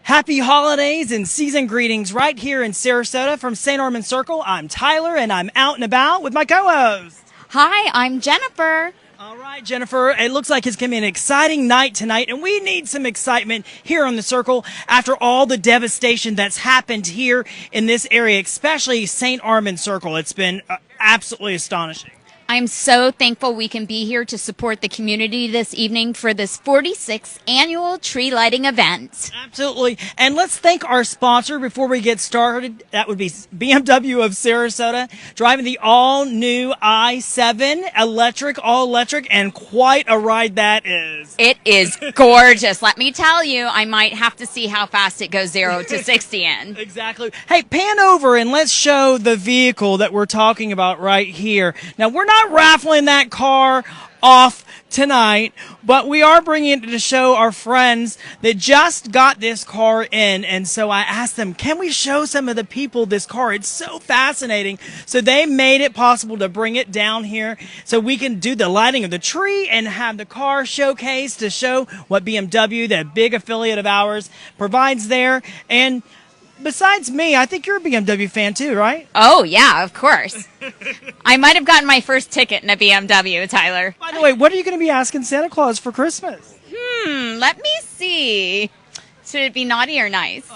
Happy holidays and season greetings right here in Sarasota from St. Armand Circle. I'm Tyler and I'm out and about with my co-host. Hi, I'm Jennifer. All right, Jennifer, it looks like it's going to be an exciting night tonight, and we need some excitement here on the Circle after all the devastation that's happened here in this area, especially St. Armand Circle. It's been absolutely astonishing. I'm so thankful we can be here to support the community this evening for this 46th annual tree lighting event. Absolutely. And let's thank our sponsor before we get started. That would be BMW of Sarasota, driving the all-new i7 electric, all-electric, and quite a ride that is. It is gorgeous. Let me tell you, I might have to see how fast it goes 0 to 60 in. Exactly. Hey, pan over and let's show the vehicle that we're talking about right here. Now, we're not raffling that car off tonight, but we are bringing it to show our friends that just got this car in. And so I asked them, can we show some of the people this car? It's so fascinating. So they made it possible to bring it down here so we can do the lighting of the tree and have the car showcased to show what BMW, that big affiliate of ours, provides there. And besides me, I think you're a BMW fan too, right? Oh, yeah, of course. I might have gotten my first ticket in a BMW, Tyler. By the way, what are you going to be asking Santa Claus for Christmas? Let me see. Should it be naughty or nice?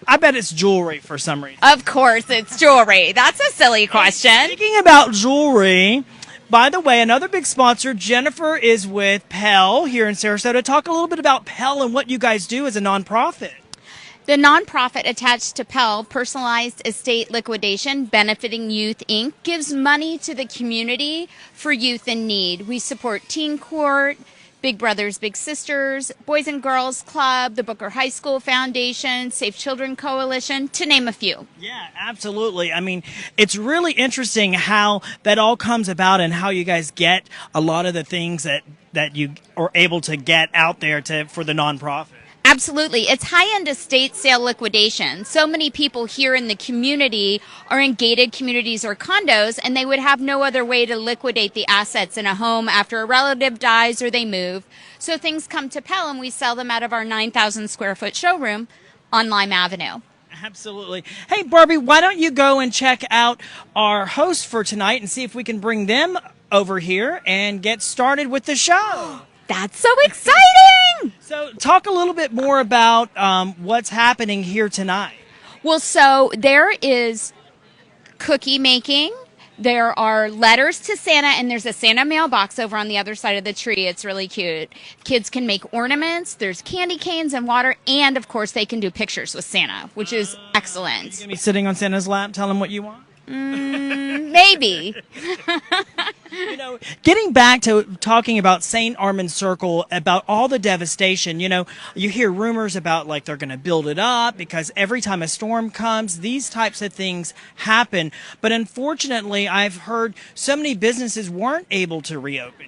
I bet it's jewelry for some reason. Of course, it's jewelry. That's a silly question. Speaking about jewelry, by the way, another big sponsor, Jennifer, is with Pell here in Sarasota. Talk a little bit about Pell and what you guys do as a nonprofit. The nonprofit attached to Pell, Personalized Estate Liquidation Benefiting Youth, Inc., gives money to the community for youth in need. We support Teen Court, Big Brothers Big Sisters, Boys and Girls Club, the Booker High School Foundation, Safe Children Coalition, to name a few. Yeah, absolutely. I mean, it's really interesting how that all comes about and how you guys get a lot of the things that you are able to get out there for the nonprofit. Absolutely. It's high-end estate sale liquidation. So many people here in the community are in gated communities or condos, and they would have no other way to liquidate the assets in a home after a relative dies or they move. So things come to Pell, and we sell them out of our 9,000 square foot showroom on Lime Avenue. Absolutely. Hey, Barbie, why don't you go and check out our host for tonight and see if we can bring them over here and get started with the show. That's so exciting! So talk a little bit more about what's happening here tonight. Well, so there is cookie making. There are letters to Santa, and there's a Santa mailbox over on the other side of the tree. It's really cute. Kids can make ornaments. There's candy canes and water, and, of course, they can do pictures with Santa, which is excellent. You're going to be sitting on Santa's lap, tell him what you want? Maybe. You know, getting back to talking about St. Armand Circle, about all the devastation, you know, you hear rumors about like they're going to build it up because every time a storm comes, these types of things happen. But unfortunately, I've heard so many businesses weren't able to reopen.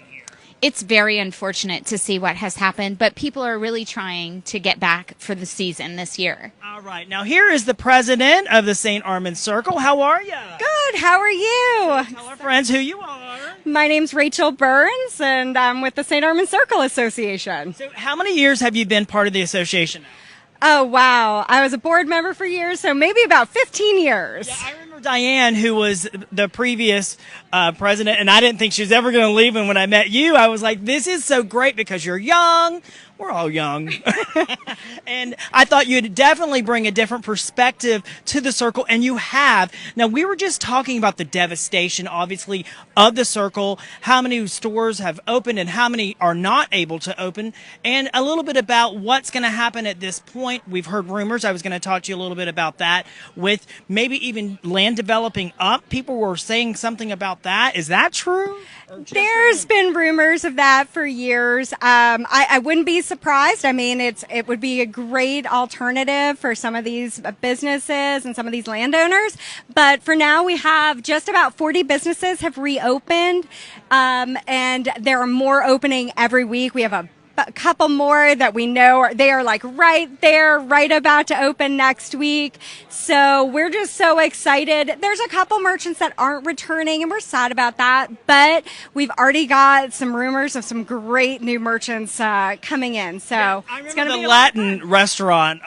It's very unfortunate to see what has happened, but people are really trying to get back for the season this year. All right. Now, here is the president of the St. Armand Circle. How are you? Good. How are you? Tell our friends who you are. My name's Rachel Burns, and I'm with the St. Armand Circle Association. So how many years have you been part of the association? Oh, wow. I was a board member for years, so maybe about 15 years. Yeah, I remember Diane, who was the previous president, and I didn't think she was ever going to leave. And when I met you, I was like, this is so great because you're young. We're all young. And I thought you'd definitely bring a different perspective to the circle, and you have. Now, we were just talking about the devastation, obviously, of the circle, how many stores have opened and how many are not able to open, and a little bit about what's going to happen at this point. We've heard rumors. I was going to talk to you a little bit about that with maybe even land developing up. People were saying something about that. Is that true? There's been rumors of that for years. I wouldn't be surprised. I mean, it would be a great alternative for some of these businesses and some of these landowners. But for now, we have just about 40 businesses have reopened, and there are more opening every week. We have a a couple more that we know they are like right there, right about to open next week. So we're just so excited. There's a couple merchants that aren't returning, and we're sad about that. But we've already got some rumors of some great new merchants coming in. So I it's remember going to the be Latin restaurant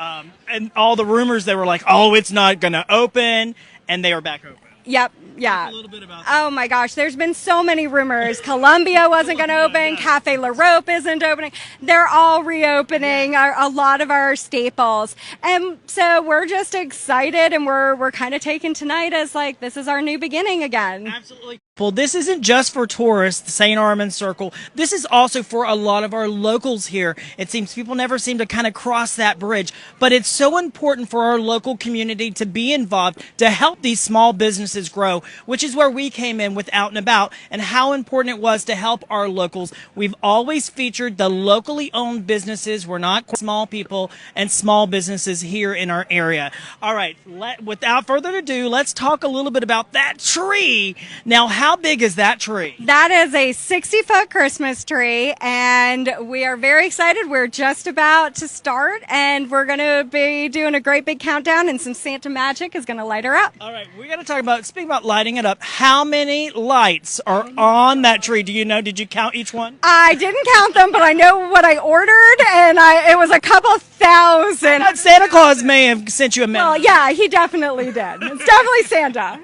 and all the rumors. They were like, "Oh, it's not going to open," and they are back open. Yep. Yeah. Talk a little bit about that. Oh my gosh, there's been so many rumors. Columbia wasn't going to open. Cafe La Rope isn't opening. They're all reopening. A lot of our staples, and so we're just excited, and we're kind of taking tonight as like this is our new beginning again. Absolutely. Well, this isn't just for tourists, the St. Armand Circle. This is also for a lot of our locals here. It seems people never seem to kind of cross that bridge, but it's so important for our local community to be involved to help these small businesses grow, which is where we came in with Out and About and how important it was to help our locals. We've always featured the locally owned businesses. We're not small people and small businesses here in our area. All right, without further ado, let's talk a little bit about that tree. Now, how big is that tree? That is a 60-foot Christmas tree, and we are very excited. We're just about to start, and we're going to be doing a great big countdown, and some Santa magic is going to light her up. All right, we're going to talk about, speaking about lighting it up, how many lights are on that tree? Do you know? Did you count each one? I didn't count them, but I know what I ordered, and it was a couple thousand. Santa Claus may have sent you a memo. Well, yeah, he definitely did. It's definitely Santa.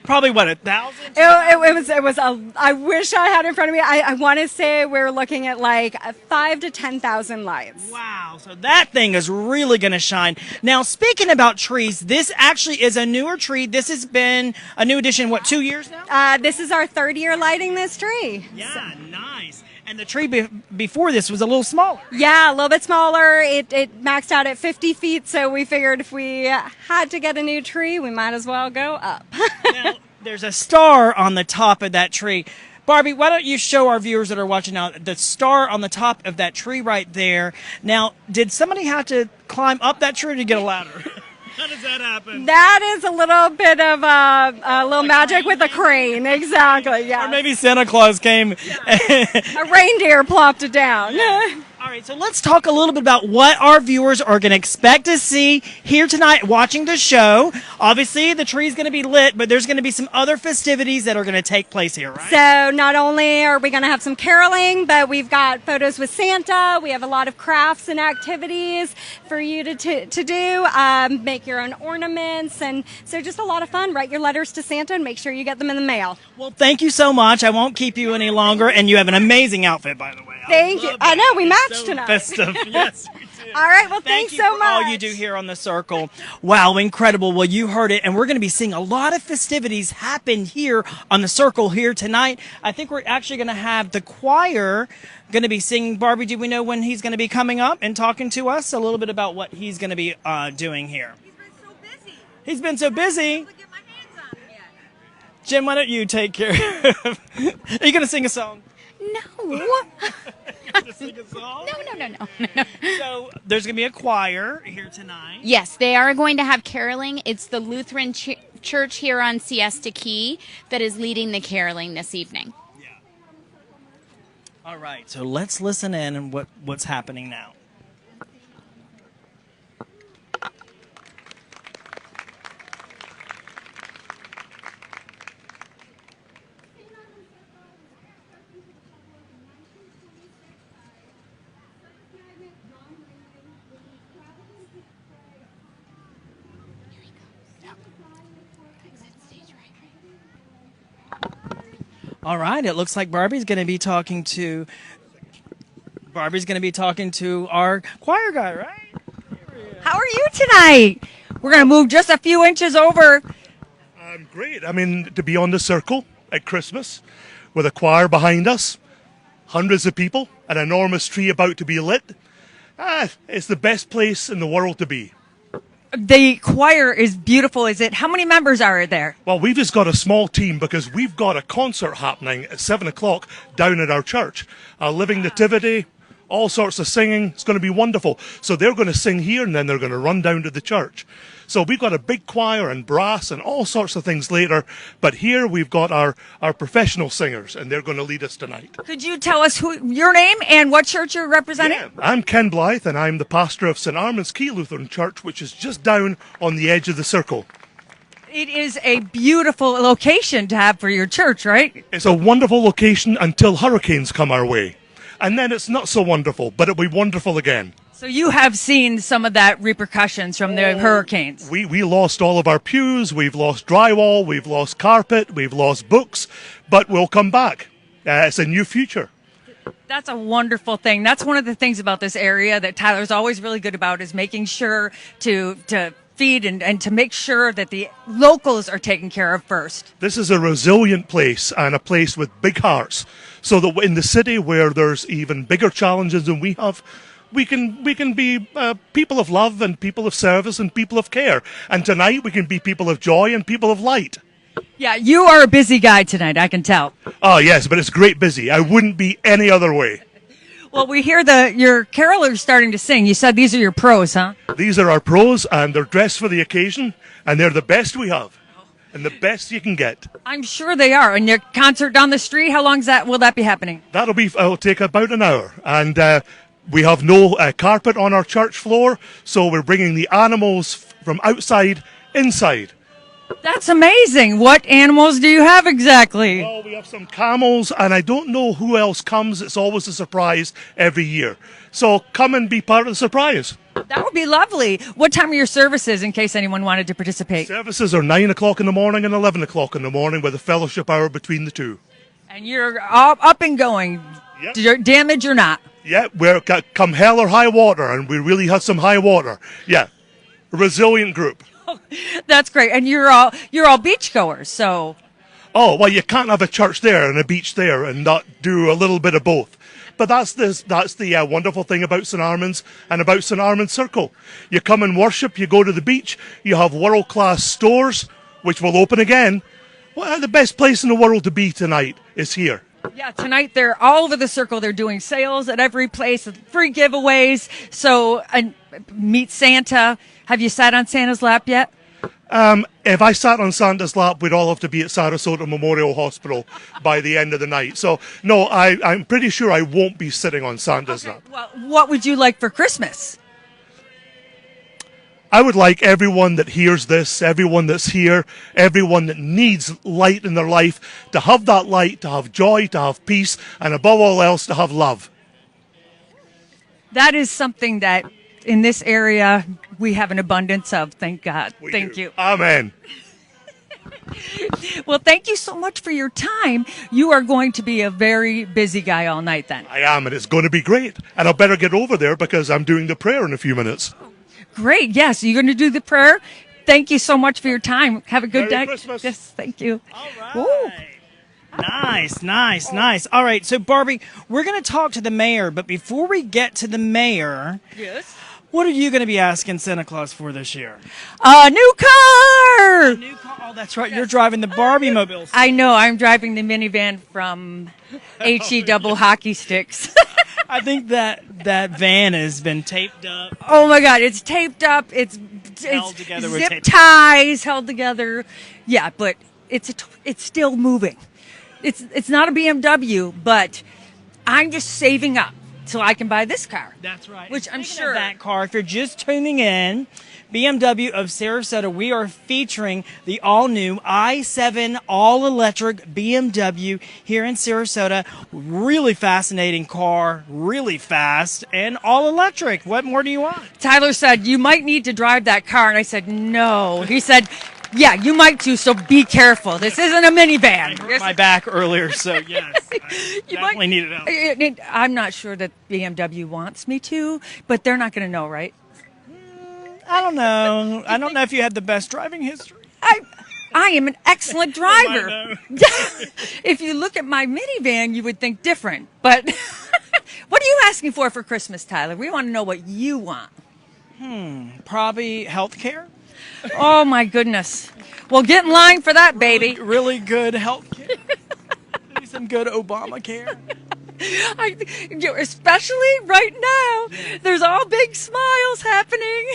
Probably, what, 1,000? It was I wish I had it in front of me. I want to say we're looking at like 5,000 to 10,000 lights. Wow, so that thing is really going to shine. Now, speaking about trees, this actually is a newer tree. This has been a new addition, what, 2 years now? This is our third year lighting this tree. Yeah, nice. And the tree before this was a little smaller. Yeah, a little bit smaller. It maxed out at 50 feet, so we figured if we had to get a new tree, we might as well go up. Now, there's a star on the top of that tree. Barbie, why don't you show our viewers that are watching now the star on the top of that tree right there. Now, did somebody have to climb up that tree to get a ladder? How does that happen? That is a little bit of a little magic with a crane. Exactly, yeah. Or maybe Santa Claus came. A reindeer plopped it down. All right, so let's talk a little bit about what our viewers are going to expect to see here tonight watching the show. Obviously, the tree's going to be lit, but there's going to be some other festivities that are going to take place here, right? So not only are we going to have some caroling, but we've got photos with Santa. We have a lot of crafts and activities for you to do. Make your own ornaments, and so just a lot of fun. Write your letters to Santa and make sure you get them in the mail. Well, thank you so much. I won't keep you any longer, and you have an amazing outfit, by the way. Thank you. I know, we matched tonight. Festive. Yes, we do. All right, well, Thank thanks you so for much. all you do here on the Circle. Wow, incredible. Well, you heard it, and we're going to be seeing a lot of festivities happen here on the Circle here tonight. I think we're actually going to have the choir going to be singing. Barbie, do we know when he's going to be coming up and talking to us a little bit about what he's going to be doing here? He's been so busy. He's been so busy. I get my hands on him yet. Jim, why don't you take care of Are you going to sing a song? No. To sing a song? No. So there's going to be a choir here tonight. Yes, they are going to have caroling. It's the Lutheran Church here on Siesta Key that is leading the caroling this evening. Yeah. All right, so let's listen in and what's happening now. All right, it looks like Barbie's going to be talking to our choir guy, right? How are you tonight? We're going to move just a few inches over. Great. I mean, to be on the Circle at Christmas with a choir behind us, hundreds of people, an enormous tree about to be lit. It's the best place in the world to be. The choir is beautiful, is it? How many members are there? Well, we've just got a small team because we've got a concert happening at 7 o'clock down at our church. A living nativity, all sorts of singing. It's going to be wonderful. So they're going to sing here, and then they're going to run down to the church. So we've got a big choir and brass and all sorts of things later. But here we've got our professional singers, and they're going to lead us tonight. Could you tell us your name and what church you're representing? Yeah, I'm Ken Blythe, and I'm the pastor of St. Armand's Key Lutheran Church, which is just down on the edge of the circle. It is a beautiful location to have for your church, right? It's a wonderful location until hurricanes come our way. And then it's not so wonderful, but it'll be wonderful again. So you have seen some of that repercussions from the hurricanes. We lost all of our pews, we've lost drywall, we've lost carpet, we've lost books, but we'll come back. It's a new future. That's a wonderful thing. That's one of the things about this area that Tyler's always really good about is making sure to feed and to make sure that the locals are taken care of first. This is a resilient place and a place with big hearts. So that in the city where there's even bigger challenges than we have, we can be people of love and people of service and people of care. And tonight we can be people of joy and people of light. Yeah, you are a busy guy tonight, I can tell. Oh, yes, but it's great busy. I wouldn't be any other way. Well, we hear your carolers starting to sing. You said these are your pros, huh? These are our pros, and they're dressed for the occasion, and they're the best we have, and the best you can get. I'm sure they are. And your concert down the street, how long will that be happening? It'll take about an hour, and we have no carpet on our church floor, so we're bringing the animals from outside inside. That's amazing. What animals do you have exactly? Well, we have some camels, and I don't know who else comes. It's always a surprise every year. So come and be part of the surprise. That would be lovely. What time are your services in case anyone wanted to participate? Services are 9 o'clock in the morning and 11 o'clock in the morning with a fellowship hour between the two. And you're up and going, Yep. damage or not? Yeah, we're come hell or high water, and we really had some high water. Yeah, a resilient group. That's great. And you're all beachgoers, so. Oh, well, you can't have a church there and a beach there and not do a little bit of both. But that's the wonderful thing about St. Armand's and about St. Armand's Circle. You come and worship, you go to the beach, you have world-class stores, which will open again. Well, the best place in the world to be tonight is here. Yeah, tonight they're all over the circle. They're doing sales at every place, free giveaways. So, meet Santa. Have you sat on Santa's lap yet? If I sat on Santa's lap, we'd all have to be at Sarasota Memorial Hospital by the end of the night. So, no, I'm pretty sure I won't be sitting on Santa's lap. Well, what would you like for Christmas? I would like everyone that hears this, everyone that's here, everyone that needs light in their life, to have that light, to have joy, to have peace, and above all else, to have love. That is something that in this area we have an abundance of, thank God. Thank you. Amen. Well, thank you so much for your time. You are going to be a very busy guy all night then. I am, and it's going to be great. And I better get over there because I'm doing the prayer in a few minutes. Great. Yes, you're going to do the prayer. Thank you so much for your time. Have a good Merry day. Christmas. Yes, thank you. All right. Nice. All right, so Barbie, we're going to talk to the mayor, but before we get to the mayor, Yes. what are you going to be asking Santa Claus for this year? A new car. New car. Oh, that's right. You're driving the Barbie mobile. I know. I'm driving the minivan from HE Double Hockey Sticks. I think that van has been taped up. Oh my God, it's taped up. It's Held together with zip tape. ties held together. Yeah, but it's still moving. It's not a BMW, but I'm just saving up so I can buy this car. That's right. Which I'm Speaking sure of that car, if you're just tuning in, BMW of Sarasota, we are featuring the all-new i7 all-electric BMW here in Sarasota. Really fascinating car, really fast, and all-electric. What more do you want? Tyler said, you might need to drive that car. And I said, no. He said, yeah, you might too, so be careful. This isn't a minivan. I hurt my back earlier, so yes, I You definitely might- need it out. I'm not sure that BMW wants me to, but they're not going to know, right? I don't know. I don't know if you had the best driving history. I am an excellent driver. know. If you look at my minivan, you would think different. But what are you asking for Christmas, Tyler? We want to know what you want. Probably health care. Oh, my goodness. Well, get in line for that, baby. Really good health care. Maybe some good Obamacare. Especially right now, there's all big smiles happening.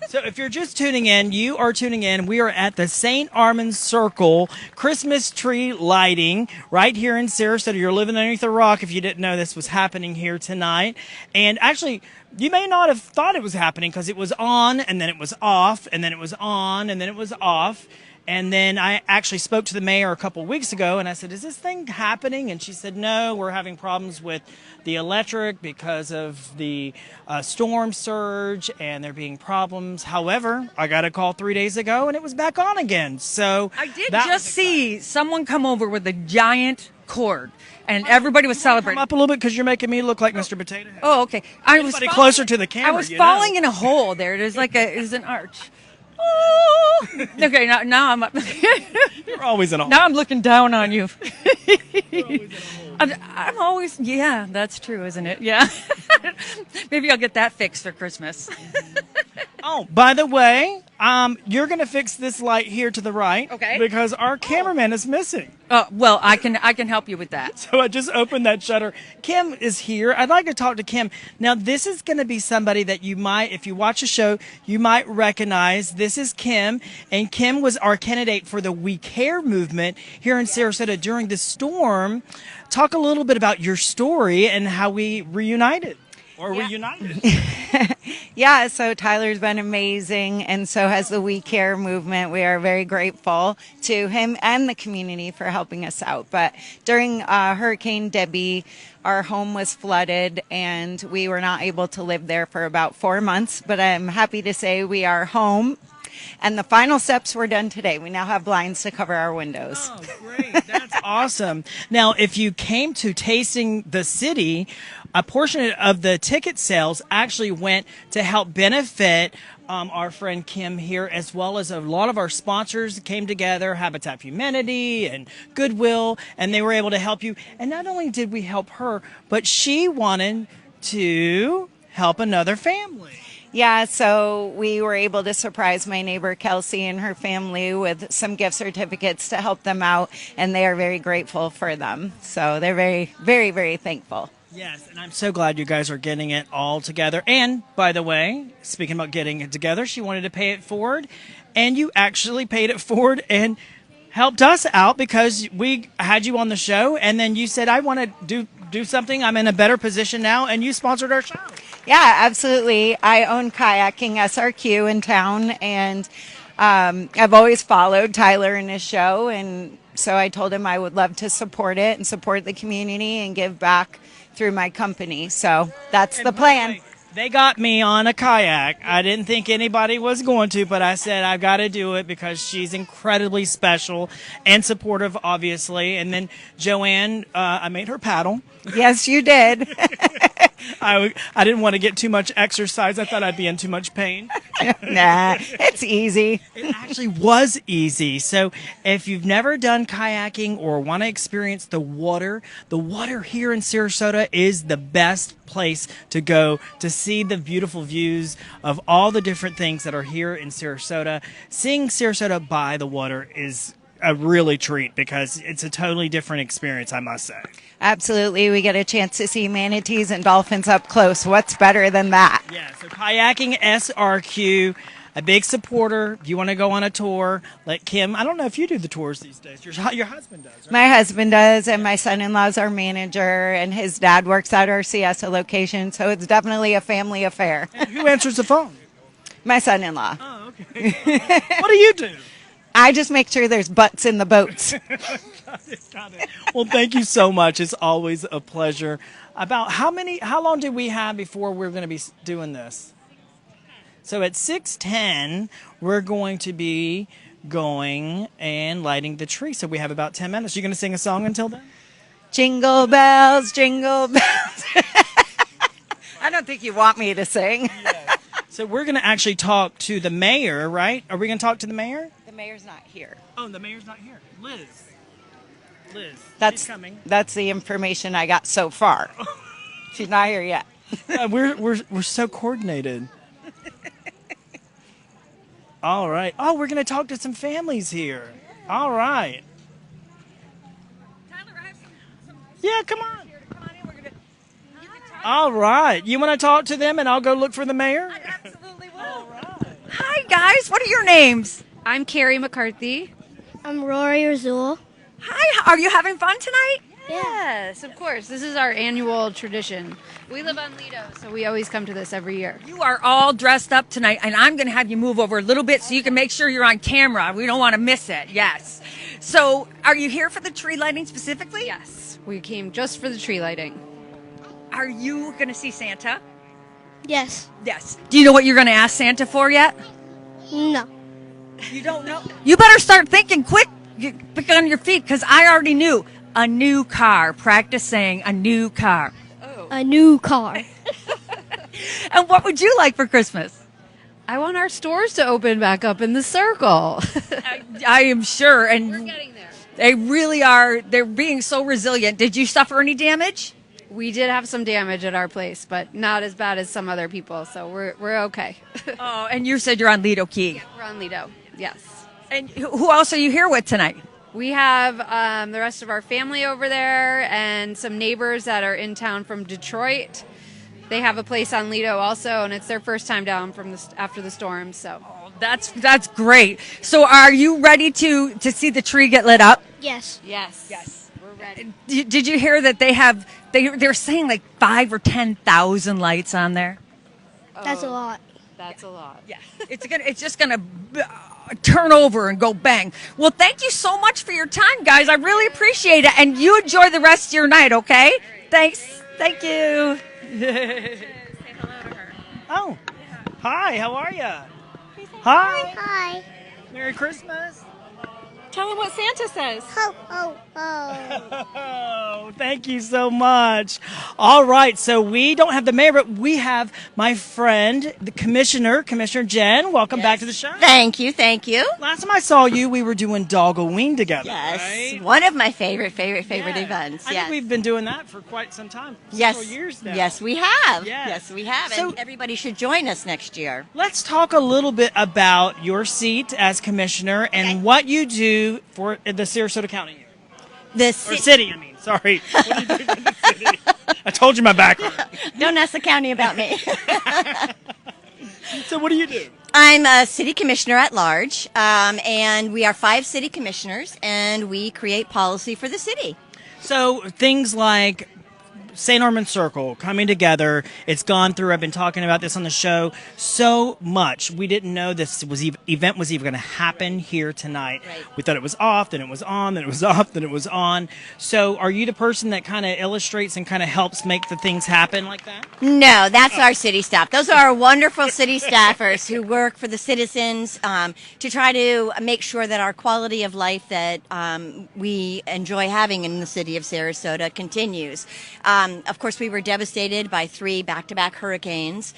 So if you're just tuning in, you are tuning in. We are at the St. Armand Circle Christmas tree lighting right here in Sarasota. You're living underneath a rock if you didn't know this was happening here tonight. And actually, you may not have thought it was happening because it was on and then it was off and then it was on and then it was off. And then I actually spoke to the mayor a couple weeks ago and I said, is this thing happening? And she said, no, we're having problems with the electric because of the storm surge and there being problems. However, I got a call 3 days ago and it was back on again. So I did just see someone come over with a giant cord and everybody was celebrating. Come up a little bit because you're making me look like Mr. Potato Head. Oh, okay. I was Closer to the camera. I was falling in a hole there. There's there's an arch. Oh. Okay, now I'm up. You're always in a hole. Now I'm looking down on you. I'm always, yeah, that's true, isn't it? Yeah. Maybe I'll get that fixed for Christmas. Oh, by the way, you're going to fix this light here to the right. Okay. Because our cameraman is missing. Well, I can help you with that. So I just opened that shutter. Kim is here. I'd like to talk to Kim. Now, this is going to be somebody that you might, if you watch the show, you might recognize. This is Kim, and Kim was our candidate for the We Care movement here in Sarasota during the storm. Talk a little bit about your story and how we reunited. Reunited. Yeah, so Tyler's been amazing, and so has the We Care movement. We are very grateful to him and the community for helping us out. But during Hurricane Debbie, our home was flooded, and we were not able to live there for about 4 months. But I'm happy to say we are home. And the final steps were done today. We now have blinds to cover our windows. Oh, great. That's awesome. Now, if you came to Tasting the City, a portion of the ticket sales actually went to help benefit our friend Kim here, as well as a lot of our sponsors came together, Habitat for Humanity and Goodwill, and they were able to help you. And not only did we help her, but she wanted to help another family. Yeah, so we were able to surprise my neighbor Kelsey and her family with some gift certificates to help them out, and they are very grateful for them. So they're very, very, very thankful. Yes, and I'm so glad you guys are getting it all together. And, by the way, speaking about getting it together, she wanted to pay it forward, and you actually paid it forward and helped us out because we had you on the show, and then you said, I want to do something. I'm in a better position now, and you sponsored our show. Yeah, absolutely. I own Kayaking SRQ in town, and I've always followed Tyler in his show, and so I told him I would love to support it and support the community and give back through my company. So that's the plan. They got me on a kayak. I didn't think anybody was going to, but I said I've got to do it because she's incredibly special and supportive, obviously. And then Joanne, I made her paddle. Yes, you did. I didn't want to get too much exercise. I thought I'd be in too much pain. Nah, it's easy. It actually was easy. So if you've never done kayaking or want to experience the water here in Sarasota is the best place to go to see the beautiful views of all the different things that are here in Sarasota. Seeing Sarasota by the water is a really treat because it's a totally different experience, I must say. Absolutely. We get a chance to see manatees and dolphins up close. What's better than that? Yeah, so Kayaking SRQ, a big supporter. If you want to go on a tour, let Kim, I don't know if you do the tours these days. Your husband does, right? My husband does, and my son-in-law is our manager, and his dad works at our Siesta location, so it's definitely a family affair. And who answers the phone? My son-in-law. Oh, okay. What do you do? I just make sure there's butts in the boats. Got it. Well, thank you so much. It's always a pleasure. About how long do we have before we're going to be doing this? So at 6:10, we're going to be going and lighting the tree. So we have about 10 minutes. You going to sing a song until then? Jingle bells, jingle bells. I don't think you want me to sing. Yeah. So we're going to actually talk to the mayor, right? Are we going to talk to the mayor? The mayor's not here. Oh, the mayor's not here. Liz, That's she's coming. That's the information I got so far. She's not here yet. We're so coordinated. All right. Oh, we're going to talk to some families here. All right. Tyler, I have some Yeah, come on. here to come on in. All right. You want to talk to them and I'll go look for the mayor? Absolutely will. Hi, guys. What are your names? I'm Carrie McCarthy. I'm Rory Razul. Hi. Are you having fun tonight? Yes, of course. This is our annual tradition. We live on Lido, so we always come to this every year. You are all dressed up tonight, and I'm going to have you move over a little bit so you can make sure you're on camera. We don't want to miss it. Yes. So, are you here for the tree lighting specifically? Yes, we came just for the tree lighting. Are you going to see Santa? Yes. Yes. Do you know what you're going to ask Santa for yet? No. You don't know? You better start thinking quick. Pick on your feet, because I already knew. A new car. Practice saying a new car. A new car. And what would you like for Christmas? I want our stores to open back up in the circle. I am sure. And We're getting there. they really are. They're being so resilient. Did you suffer any damage? We did have some damage at our place, but not as bad as some other people, so we're okay. Oh, and you said you're on Lido Key. We're on Lido, yes. And who else are you here with tonight? We have the rest of our family over there and some neighbors that are in town from Detroit. They have a place on Lido also, and it's their first time down from after the storm. So That's great. So are you ready to see the tree get lit up? Yes. yes, we're ready. Did you hear that they're saying like 5,000 or 10,000 lights on there? That's a lot. That's a lot. Yeah, it's just gonna turn over and go bang. Well, thank you so much for your time, guys. I really appreciate it, and you enjoy the rest of your night. Okay? Thanks. Thank you. Say hello to her. Oh. Hi, how are you? Hi. Hi. Merry Christmas. Tell them what Santa says. Ho, ho, ho. Oh, thank you so much. All right, so we don't have the mayor, but we have my friend, the Commissioner Jen. Welcome back to the show. Thank you, thank you. Last time I saw you, we were doing Dogoween together, Yes, right? one of my favorite Yeah. events. I Yes. think we've been doing that for quite some time, yes, several years now. yes, we have. Yes. Yes, we have. So- And everybody should join us next year. Let's talk a little bit about your seat as commissioner and what you do for the Sarasota County. The Or ci- city, I mean. Sorry. What do you do for the city? I told you my background. Don't ask the county about me. So what do you do? I'm a city commissioner at large, and we are 5 city commissioners, and we create policy for the city. So things like St. Armand Circle coming together. It's gone through. I've been talking about this on the show so much. We didn't know this event was even going to happen here tonight. Right. We thought it was off, then it was on, then it was off, then it was on. So are you the person that kind of illustrates and kind of helps make the things happen like that? No, that's our city staff. Those are our wonderful city staffers who work for the citizens to try to make sure that our quality of life that we enjoy having in the city of Sarasota continues. Of course, we were devastated by 3 back-to-back hurricanes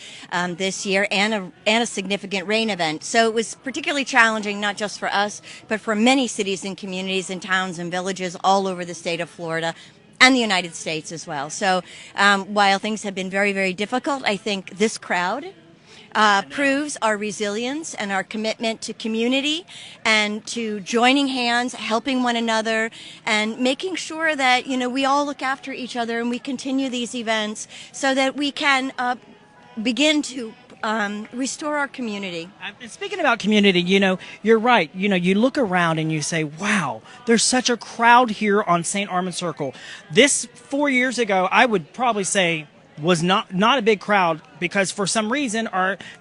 this year and a significant rain event. So it was particularly challenging, not just for us, but for many cities and communities and towns and villages all over the state of Florida and the United States as well. So while things have been very, very difficult, I think this crowd proves our resilience and our commitment to community and to joining hands, helping one another, and making sure that, we all look after each other and we continue these events so that we can begin to restore our community. And speaking about community, you're right. You look around and you say, wow, there's such a crowd here on St. Armand Circle. This 4 years ago, I would probably say was not a big crowd because for some reason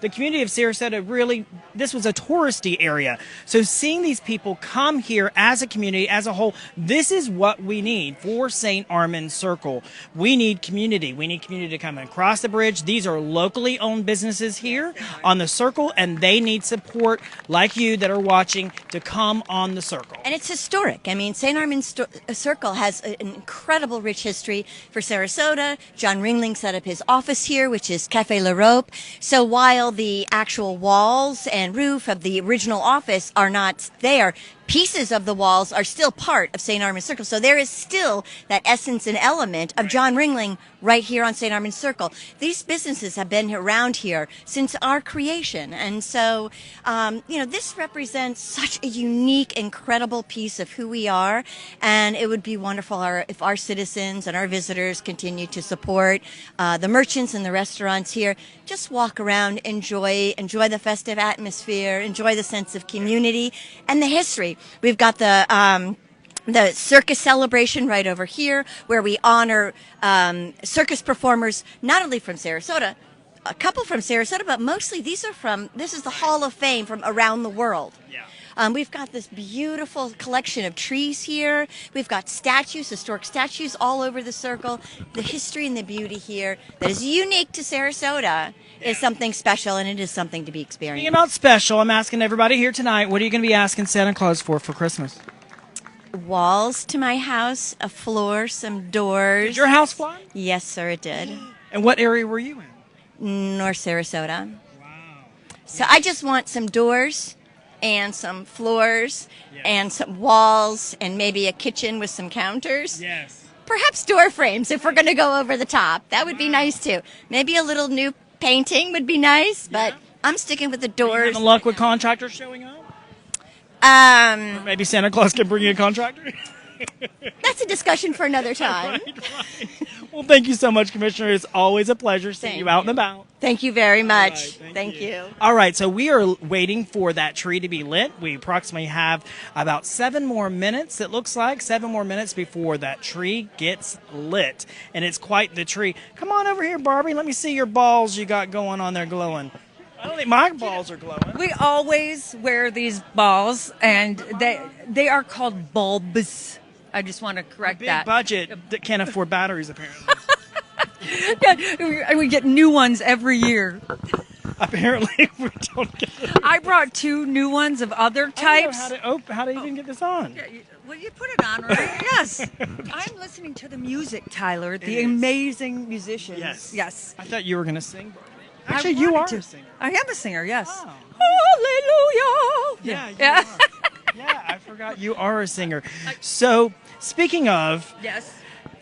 the community of Sarasota this was a touristy area. So seeing these people come here as a community, as a whole, this is what we need for St. Armand Circle. We need community. We need community to come across the bridge. These are locally owned businesses here on the circle, and they need support like you that are watching to come on the circle. And it's historic. I mean, St. Armand Circle has an incredible rich history for Sarasota. John Ringling set up his office here, which is Cafe La Rope. So while the actual walls and roof of the original office are not there, pieces of the walls are still part of St. Armand Circle. So there is still that essence and element of John Ringling right here on St. Armand Circle. These businesses have been around here since our creation. And so, this represents such a unique, incredible piece of who we are. And it would be wonderful if our citizens and our visitors continue to support the merchants and the restaurants here. Just walk around, enjoy the festive atmosphere, enjoy the sense of community and the history. We've got the circus celebration right over here, where we honor circus performers not only from Sarasota, a couple from Sarasota, but mostly this is the Hall of Fame from around the world. Yeah. We've got this beautiful collection of trees here. We've got statues, historic statues all over the circle. The history and the beauty here that is unique to Sarasota is something special, and it is something to be experienced. Speaking about special, I'm asking everybody here tonight, what are you going to be asking Santa Claus for Christmas? Walls to my house, a floor, some doors. Did your house fly? Yes, sir, it did. And what area were you in? North Sarasota. Wow. So I just want some doors and some floors and some walls and maybe a kitchen with some counters. Yes. Perhaps door frames if we're going to go over the top. That would be nice too. Maybe a little new painting would be nice, but I'm sticking with the doors. Having luck with contractors showing up? Or maybe Santa Claus can bring you a contractor? That's a discussion for another time. Right. Well, thank you so much, Commissioner. It's always a pleasure seeing Thank you out you. and about. Thank you very much. Right, thank you. All right, so we are waiting for that tree to be lit. We approximately have about 7 more minutes, it looks like, 7 more minutes before that tree gets lit. And it's quite the tree. Come on over here, Barbie. Let me see your balls you got going on there glowing. I don't think my balls are glowing. We always wear these balls, and they are called bulbs. I just want to correct Big that. budget that can't afford batteries, apparently. Yeah, we get new ones every year. Apparently, we don't get it. I brought 2 new ones of other types. How to even get this on? Well, you put it on, right? Yes. I'm listening to the music, Tyler, the is. amazing musicians. Yes. Yes. I thought you were going to sing. I Actually, you wanted are to. a singer. I am a singer, yes. Oh. Hallelujah. Yeah, you are. Yeah, I forgot you are a singer. So, speaking of, Yes.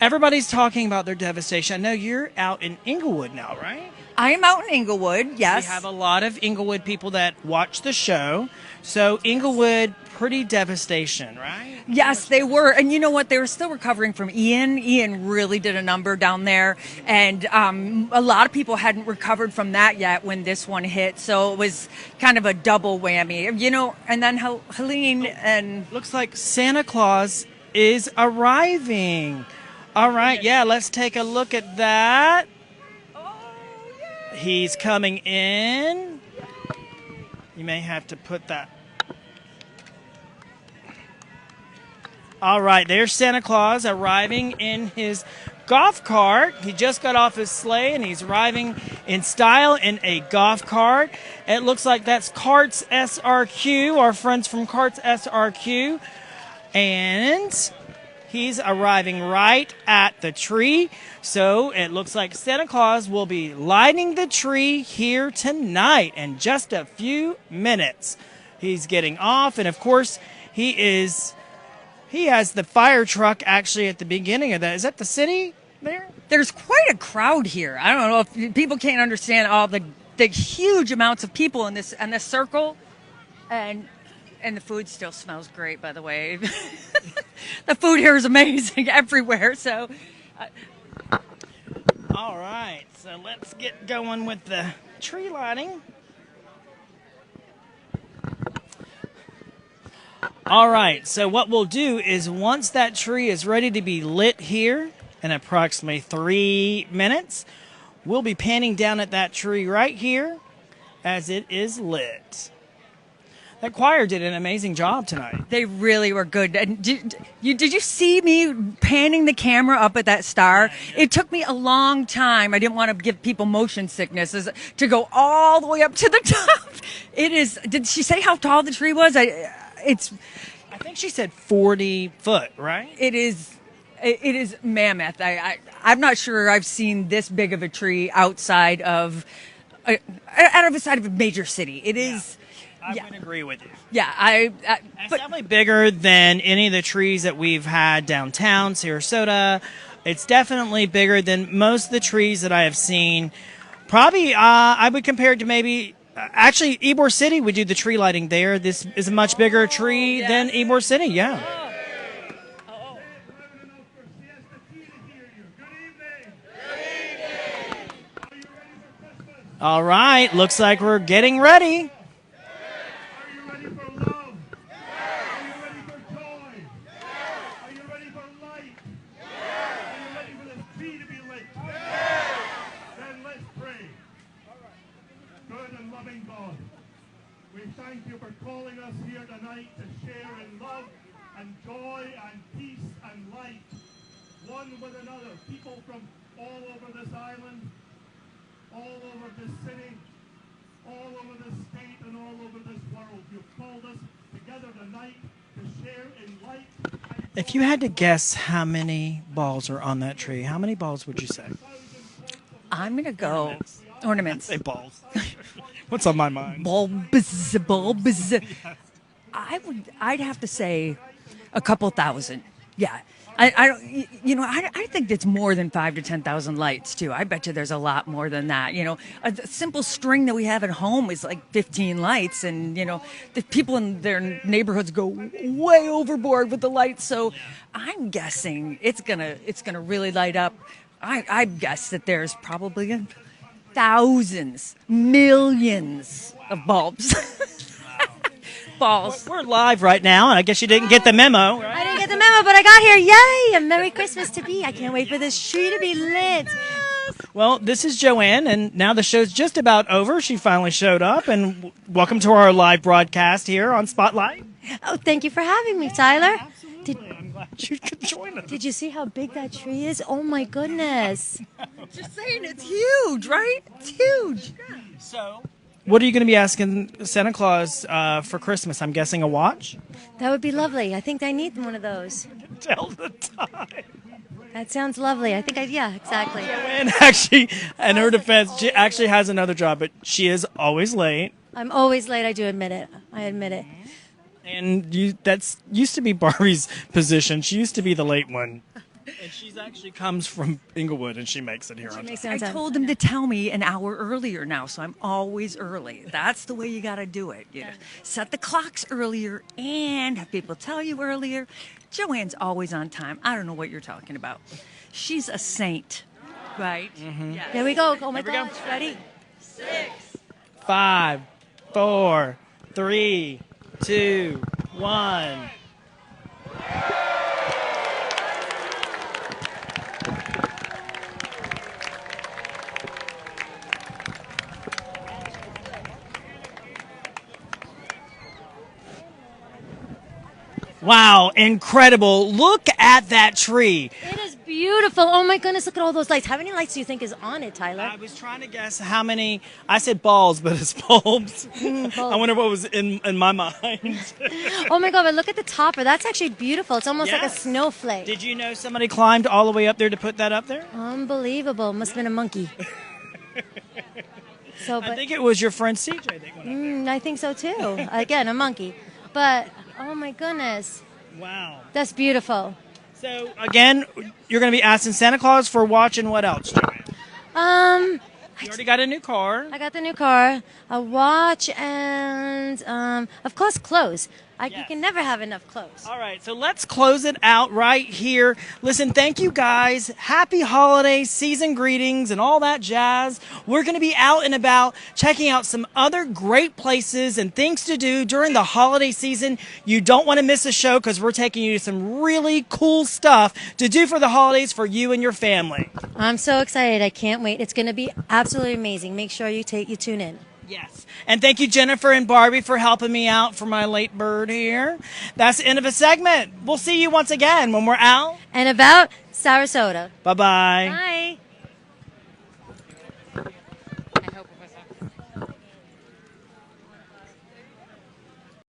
everybody's talking about their devastation. I know you're out in Inglewood now, right? I am out in Inglewood, yes. We have a lot of Inglewood people that watch the show. So, Inglewood, pretty devastation, right? Yes, they were. And you know what? They were still recovering from Ian. Ian really did a number down there. And a lot of people hadn't recovered from that yet when this one hit. So it was kind of a double whammy. You know, and then Helene and... Looks like Santa Claus is arriving. All right, yeah, let's take a look at that. He's coming in. You may have to put that. All right, there's Santa Claus arriving in his golf cart. He just got off his sleigh and he's arriving in style in a golf cart. It looks like that's Carts SRQ, our friends from Carts SRQ. And he's arriving right at the tree. So it looks like Santa Claus will be lighting the tree here tonight in just a few minutes. He's getting off, and of course, he has the fire truck actually at the beginning of that. Is that the city there? There's quite a crowd here. I don't know if people can't understand all the huge amounts of people in this circle. And the food still smells great, by the way. The food here is amazing everywhere. So, all right, so let's get going with the tree lighting. All right, so what we'll do is once that tree is ready to be lit here in approximately 3 minutes, we'll be panning down at that tree right here as it is lit. That choir did an amazing job tonight. they really were good. And did you see me panning the camera up at that star? It took me a long time. I didn't want to give people motion sickness to go all the way up to the top. It is. Did she say how tall the tree was? I think she said 40 foot, right? It is mammoth. I'm not sure I've seen this big of a tree outside of a major city. It is. I would agree with you. Yeah, It's definitely bigger than any of the trees that we've had downtown Sarasota. It's definitely bigger than most of the trees that I have seen. Probably, I would compare it to maybe. Actually, Ybor City, we do the tree lighting there. This is a much bigger tree than Ybor City, yeah. All right, looks like we're getting ready. Thank you for calling us here tonight to share in love and joy and peace and light, one with another. People from all over this island, all over this city, all over this state, and all over this world. You've called us together tonight to share in light. If you had to guess how many balls are on that tree, how many balls would you say? I'm going to go ornaments. Say balls. What's on my mind? Bulbs. I'd have to say a couple thousand. Yeah. I think it's more than 5,000 to 10,000 lights too. I bet you there's a lot more than that. A simple string that we have at home is like 15 lights, and the people in their neighborhoods go way overboard with the lights. So I'm guessing it's gonna really light up. I guess that there's probably thousands, millions of bulbs. Balls. We're live right now, and I guess you didn't get the memo. Right? I didn't get the memo, but I got here. Yay! And Merry Christmas to be. I can't wait for this tree to be lit. Well, this is Joanne, and now the show's just about over. She finally showed up, and welcome to our live broadcast here on Spotlight. Oh, thank you for having me, Tyler. I'm glad you could join us. Did you see how big that tree is? Oh, my goodness. Just saying, it's huge, right? It's huge. So, what are you going to be asking Santa Claus for Christmas? I'm guessing a watch? That would be lovely. I think I need one of those. Tell the time. That sounds lovely. I think yeah, exactly. And actually, in her defense, she actually has another job, but she is always late. I'm always late. I do admit it. I admit it. And that's used to be Barbie's position. She used to be the late one. And she's actually comes from Inglewood, and she makes it here on time. I told him to tell me an hour earlier now, so I'm always early. That's the way you got to do it. Set the clocks earlier and have people tell you earlier. Joanne's always on time. I don't know what you're talking about. She's a saint, right? Mm-hmm. Yes. There we go. Oh my gosh. Ready? 6, 5, 4, 3, 2, 1. Wow, incredible. Look at that tree. It is beautiful. Oh my goodness, look at all those lights. How many lights do you think is on it, Tyler? I was trying to guess how many. I said balls, but it's bulbs. Bulbs. I wonder what was in my mind. Oh my god, but look at the topper. That's actually beautiful. It's almost like a Yes. snowflake. Did you know somebody climbed all the way up there to put that up there? Unbelievable. Must have been a monkey. I think it was your friend CJ that went up there. I think so too. Again, a monkey. But oh my goodness. Wow. That's beautiful. So again, you're going to be asking Santa Claus for watching what else, Joanne? You already got a new car. I got the new car, a watch, and of course clothes. You can never have enough clothes. All right, so let's close it out right here. Listen, thank you guys. Happy holidays, season greetings, and all that jazz. We're going to be out and about checking out some other great places and things to do during the holiday season. You don't want to miss a show because we're taking you to some really cool stuff to do for the holidays for you and your family. I'm so excited. I can't wait. It's going to be absolutely amazing. Make sure you tune in. Yes. And thank you, Jennifer and Barbie, for helping me out for my late bird here. That's the end of a segment. We'll see you once again when we're out and about Sarasota. Bye-bye. Bye.